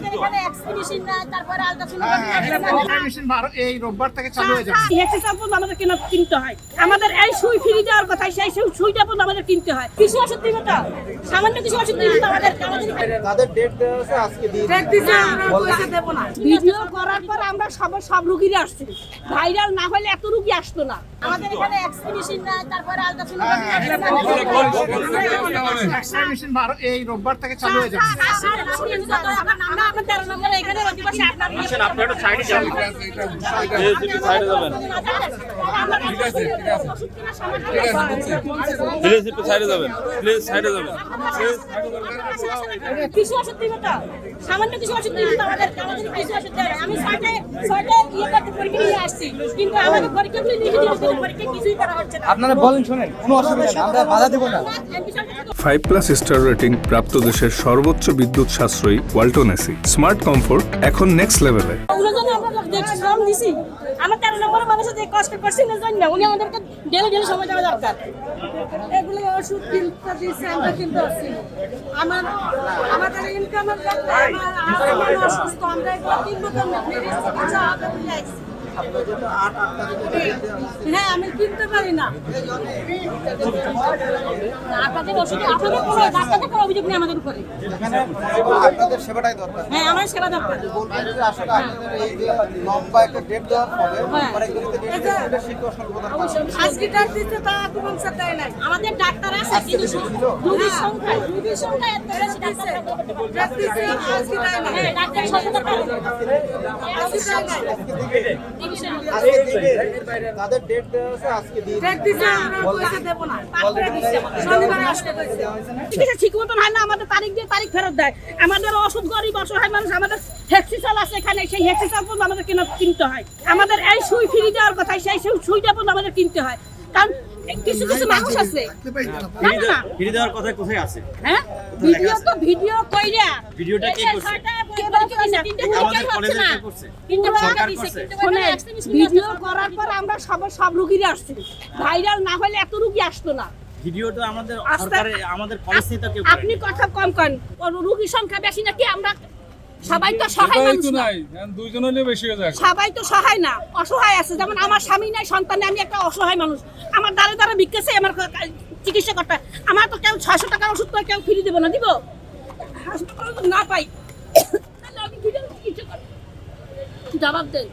আমাদের এখানে এক্সিবিশন না, তারপরে আলট্রাসোনোগ্রাফি মেশিন এই রোববার থেকে চালু হয়ে যাবে। হেক্সিসাল পর্যন্ত আমাদের কিনতে হয়। আমাদের এই সুই ফ্রি দেওয়ার কথা, সেই সুইটা পর্যন্ত আমাদের কিনতে হয়। কিছু ওষুধ দিব তো, সামান্য কিছু ওষুধ দিব তো আমাদের তাদের ডেট দেওয়া আছে, আজকে দিয়ে ডেট দিছে, আমরা পয়সা দেব না। ভিডিও করার পর আমরা সব রোগীরা আসছে, ভাইরাল না হলে এত রোগী আসতো না। আমাদের এখানে এক্সিবিশন না, তারপরে আলট্রাসোনোগ্রাফি মেশিন এই রোববার থেকে চালু হয়ে যাবে। আমরা আপনার 13 নম্বরে এখানে অধিবাসী আপনার আপনি একটা সাইডে যাবেন, সাইডে যাবেন, প্লিজ একটু সাইডে যাবেন, প্লিজ সাইডে যাবেন। কিছু ওষুধ দিব তো, সামান্য কিছু ওষুধ দিব তো আমাদের কিছু ওষুধ দেয়। আমি ছয়টা ইয়ে করতে পরীক্ষা নিয়ে আসছি, কিন্তু আমাদের পরীক্ষাগুলি লিখে দিয়েছে, পরীক্ষা কিছুই করা হচ্ছে না। আপনারা বলেন, শোনেন, কোনো অসুবিধা নেই, আমরা বাধা দেব না। 5+ স্টার রেটিং প্রাপ্ত দেশের সর্বোচ্চ বিদ্যুৎ সাশ্রয়ী ওয়ালটন এসি স্মার্ট কমফোর্ট এখন নেক্সট লেভেলে। আমার 13 নম্বরের মানুষের যে কষ্ট করছি না জন্য উনি আমাদেরকে ডেলি সময় দেওয়া দরকার। এগুলো ওষুধ কিনতে দিচ্ছে, আমরা কিনতে আসছি। আমাদের ইনকামের ক্ষেত্রে আমার অসুস্থ, আমরা এগুলো কিনবো কেমন? হ্যাঁ, আমি কিনতে পারি না। আপনাদের ওষুধ, আপনাদের কোনো ডাক্তারদের কোনো অভিযোগ নেই আমাদের উপরে। আপনাদের সেবাটাই দরকার। হ্যাঁ, আমার সেবা দরকার। বলবেন যে আসলে আপনাদের এই যে লম্বা একটা ডেট দেওয়ার ফলে অনেকগুলোতে ডেট শীত অসংখ্য আজকে ডাক দিতে তা কোনো সাথে নাই। আমাদের ডাক্তার আছে, কিন্তু রোগীর সংখ্যা এত বেশি, ডাক্তার দিতে আজকে নাই। হ্যাঁ, ডাক্তার সচেতন করে আজকে নাই। আজকে দিবে, তাদের ডেট দেওয়া আছে, আজকে দিয়ে ডেট দিছে, আমরা পয়সা দেব না। শনিবার আসতে কইছে। ঠিক আছে, ঠিক মতন হয় না, আমাদের তারিখ দিয়ে তারিখ ফেরত দেয়। আমাদের ওষুধ গরিব অসহায় মানুষ, আমাদের হেক্সিসাল আছে এখানে, সেই হেক্সিসাল পর্যন্ত আমাদের কিনতে হয়। আমাদের এই সুই ফ্রি দেওয়ার কথা, সেই সুইটা পর্যন্ত আমাদের কিনতে হয়। কারণ কিছু মানুষ আছে না ফ্রি দেওয়ার কথা কোথায় আছে? হ্যাঁ, ভিডিও কইরা ভিডিওটা কে করছে? ভিডিও করার পর আমরা সব রোগীরা আসছে, ভাইরাল না হলে এত রোগী আসতো না। ভিডিওটা আমাদের সরকারে, আমাদের পলিসি তো কেউ আপনি কথা কম করেন, রোগীর সংখ্যা বেশি নাকি? আমরা সবাই তো সহায় মানুষ না, দুইজন হলে বেশি হয়ে যায়। সবাই তো সহায় না, অসহায় আছে। যেমন আমার স্বামী নাই, সন্তান নেই, আমি একটা অসহায় মানুষ। আমার দ্বারা ভিক্ষাছে আমার চিকিৎসা করতে। আমার তো কেউ 600 টাকার ওষুধ তো কেউ ফ্রি দেবো না, দিব হাসপাতালে না পাই, তাহলে আমি চিকিৎসা করবো। জবাব দেন।